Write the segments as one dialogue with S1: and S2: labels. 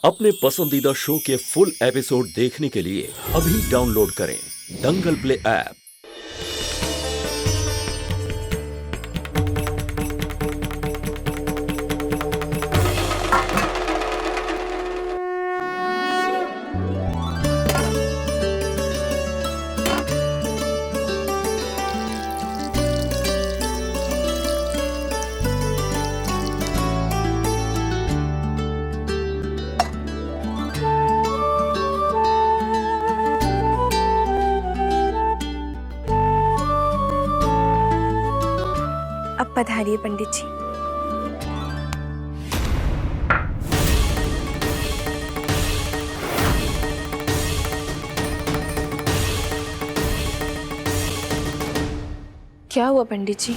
S1: अपने पसंदीदा शो के फुल एपिसोड देखने के लिए अभी डाउनलोड करें दंगल प्ले ऐप।
S2: अब पधारिए पंडित जी। क्या हुआ पंडित जी?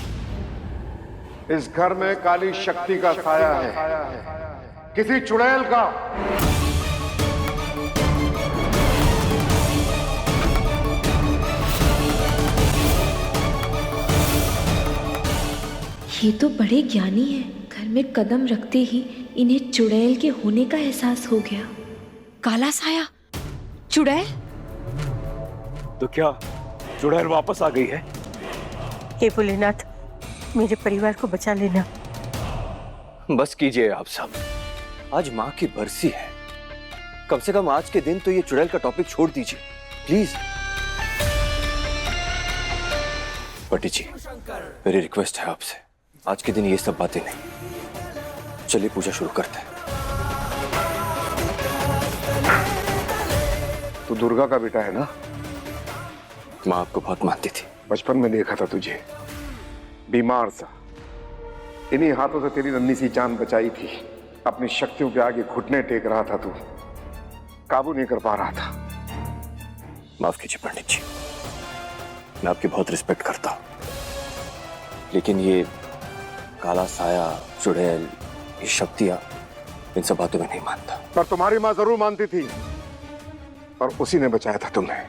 S3: इस घर में काली शक्ति का साया है, किसी चुड़ैल का।
S4: ये तो बड़े ज्ञानी हैं। घर में कदम रखते ही इन्हें चुड़ैल के होने का एहसास हो गया।
S2: काला साया, चुड़ैल?
S5: तो क्या चुड़ैल वापस आ गई है?
S6: हे भोलेनाथ, मेरे परिवार को बचा लेना।
S7: बस कीजिए आप सब, आज माँ की बरसी है। कम से कम आज के दिन तो ये चुड़ैल का टॉपिक छोड़ दीजिए प्लीज। पंडित जी, मेरी रिक्वेस्ट है आपसे, आज के दिन ये सब बातें नहीं। चलिए पूजा शुरू करते हैं।
S3: तू दुर्गा का बेटा है ना?
S7: माँ आपको बहुत मानती थी।
S3: बचपन में देखा था तुझे, बीमार सा। इन्हीं हाथों से तेरी नन्ही सी जान बचाई थी। अपनी शक्तियों के आगे घुटने टेक रहा था, तू काबू नहीं कर पा रहा था।
S7: माफ कीजिए पंडित जी, मैं आपकी बहुत रिस्पेक्ट करता हूं, लेकिन ये काला साया, चुड़ैल, ये शक्तियां, इन सब बातों में नहीं मानता।
S3: पर तुम्हारी माँ जरूर मानती थी, और उसी ने बचाया था तुम्हें।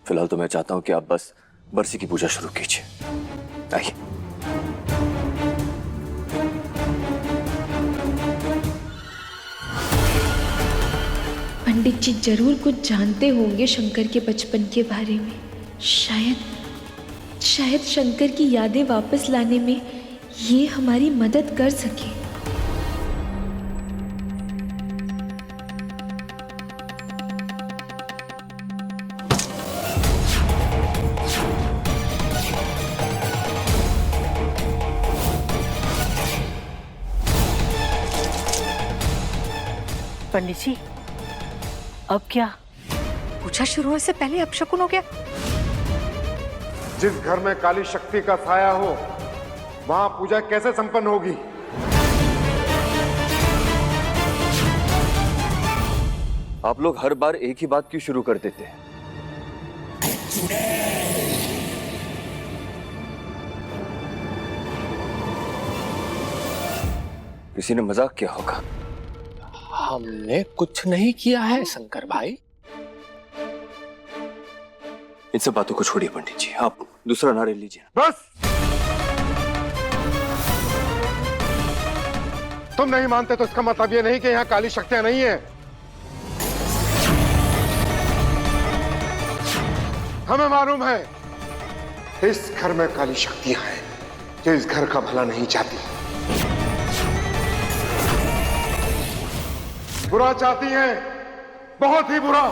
S7: फिलहाल तो मैं चाहता हूं कि आप बस बरसी की पूजा शुरू कीजिए। आइए।
S4: पंडित जी जरूर कुछ जानते होंगे शंकर के बचपन के बारे में। शायद शंकर की यादें वापस लाने में ये हमारी मदद कर सके।
S6: पंडित जी, अब क्या?
S2: पूजा शुरू होने से पहले अपशकुन हो गया।
S3: जिस घर में काली शक्ति का साया हो, वहां पूजा कैसे संपन्न होगी?
S7: आप लोग हर बार एक ही बात क्यों शुरू कर देते हैं? किसी ने मजाक किया होगा।
S5: हमने कुछ नहीं किया है शंकर भाई।
S7: इन सब बातों को छोड़िए पंडित जी, आप दूसरा नारे लीजिए।
S3: बस, तुम नहीं मानते तो इसका मतलब ये नहीं कि यहाँ काली शक्तियां नहीं है। हमें मालूम है इस घर में काली शक्तियां हैं जो इस घर का भला नहीं चाहती, बुरा चाहती हैं, बहुत ही बुरा।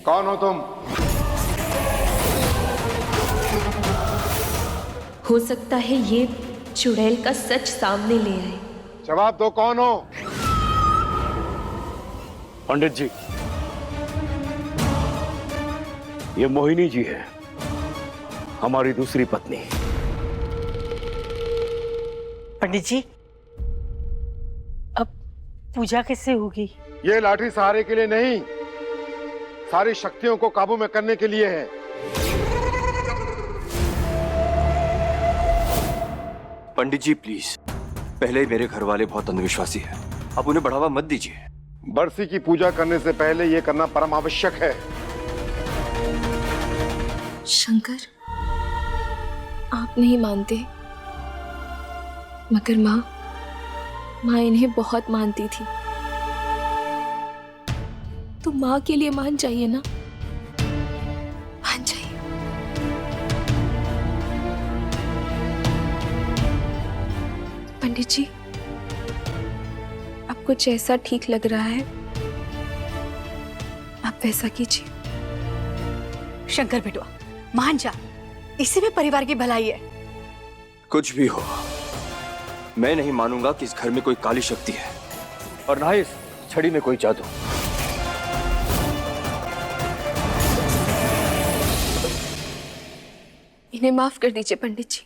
S3: कौन हो तुम?
S4: हो सकता है ये चुड़ैल का सच सामने ले आए।
S3: जवाब दो, कौन हो?
S5: पंडित जी, ये मोहिनी जी है, हमारी दूसरी पत्नी।
S6: पंडित जी, अब पूजा कैसे होगी?
S3: ये लाठी सहारे के लिए नहीं, सारी शक्तियों को काबू में करने के लिए है।
S7: पंडित जी प्लीज, पहले ही मेरे घर वाले बहुत अंधविश्वासी हैं, अब उन्हें बढ़ावा मत दीजिए।
S3: बरसी की पूजा करने से पहले यह करना परम आवश्यक है।
S2: शंकर, आप नहीं मानते, मगर माँ इन्हें बहुत मानती थी, तो माँ के लिए मान जाइए ना, मान जाइए। पंडित जी, आपको जैसा ठीक लग रहा है आप वैसा कीजिए।
S8: शंकर बेटुआ, मान जा, इसी में परिवार की भलाई है।
S7: कुछ भी हो, मैं नहीं मानूंगा कि इस घर में कोई काली शक्ति है और ना ही इस छड़ी में कोई जादू।
S2: इन्हें माफ कर दीजिए पंडित जी,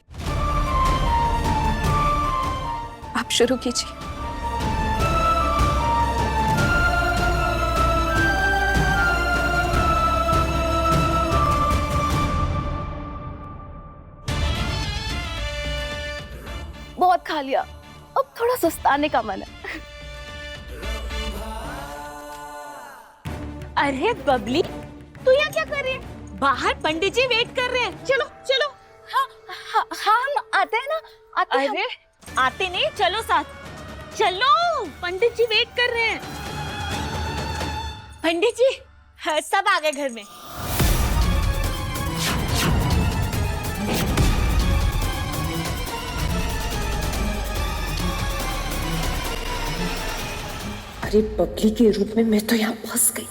S2: आप शुरू कीजिए।
S9: बहुत खा लिया, अब थोड़ा सस्ताने का मन है। अरे बबली, तू यहाँ क्या कर रही है? बाहर पंडित जी वेट कर रहे हैं, चलो चलो। हाँ, हम आते हैं ना, आते हैं। आते नहीं, चलो साथ चलो, पंडित जी वेट कर रहे हैं। पंडित जी सब आ गए घर में।
S4: अरे बबली के रूप में मैं तो यहाँ फंस गई।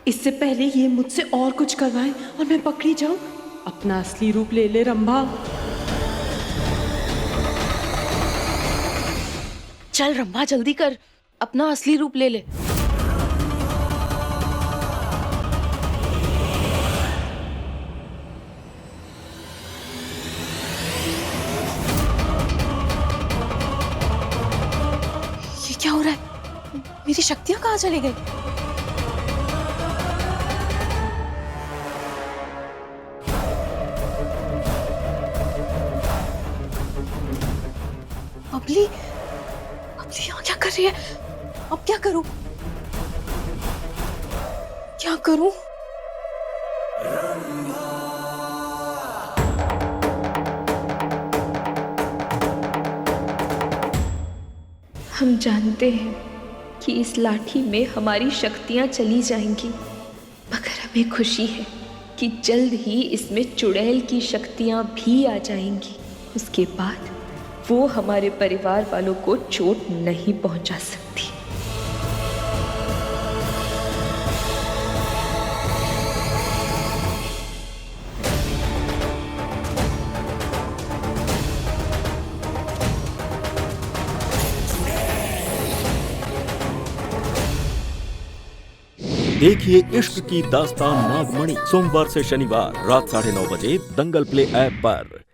S10: इससे पहले ये मुझसे और कुछ करवाए और मैं पकड़ी जाऊं, अपना असली रूप ले ले रंभा।
S9: चल रंभा, जल्दी कर, अपना असली रूप ले ले।
S2: ये क्या हो रहा है? मेरी शक्तियां कहाँ चली गई? बबली यहाँ क्या कर रही है? अब क्या करूं? क्या करूं?
S4: हम जानते हैं कि इस लाठी में हमारी शक्तियां चली जाएंगी, मगर हमें खुशी है कि जल्द ही इसमें चुड़ैल की शक्तियां भी आ जाएंगी। उसके बाद वो हमारे परिवार वालों को चोट नहीं पहुंचा सकती।
S1: देखिए इश्क की दास्तान नागमणि सोमवार से शनिवार रात 9:30 बजे दंगल प्ले ऐप पर।